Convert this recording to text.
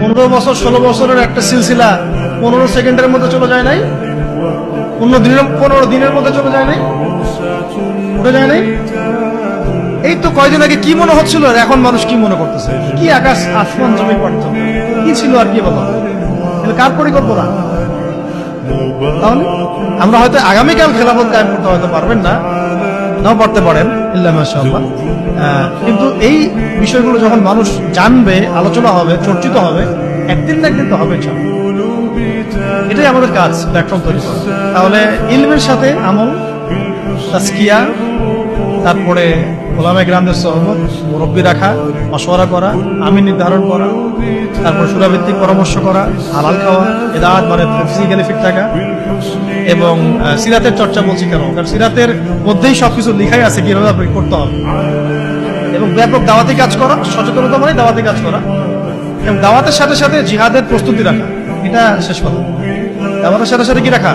15 বছর 16 বছরের একটা সিলসিলা 15 সেকেন্ডের মধ্যে চলে যায় নাই? 15 দিনের মধ্যে চলে যায় নাই? উঠে যায় নাই? এই তো কয়দিন আগে কি মনে হচ্ছিল আর এখন মানুষ কি মনে করতেছে? কি আকাশ আসমান জমি পার্থক্য, কি ছিল আর কি বলো? কার পরিকল্পনা? তাহলে আমরা হয়তো আগামীকাল খেলাফত কায়েম করতে হয়তো পারবেন না, নাও পারতে পারেন, ইল্লা মাশাআল্লাহ। কিন্তু এই বিষয়গুলো যখন মানুষ জানবে, আলোচনা হবে, চর্চিত হবে, একদিন না একদিন তো হবে। এটাই আমাদের কাজ, প্ল্যাটফর্ম তৈরি করা। তাহলে ইলমের সাথে আমল, তাজকিয়া, তারপরে ওলামায়ে কেরামদের সোহবত, মুরব্বি রাখা, মাশওয়ারা করা, আমিন নির্ধারণ করা, তারপর সুরাভিত্তিক পরামর্শ করা, হালাল খাওয়া, ইদাত মানে ফিজিক্যালি ফিট থাকা, এবং সিরাতের চর্চা বলছি কেন? কারণ সিরাতের মধ্যেই সবকিছু লেখাই আছে কিভাবে আপনি করতে হবে। এবং ব্যাপক দাওয়াতি কাজ করা, সচেতনতা মানে দাওয়াতি কাজ করা, এবং দাওয়াতের সাথে সাথে জিহাদের প্রস্তুতি রাখা। এটা শেষ কথা। দাওয়াতের সাথে সাথে কি রাখা?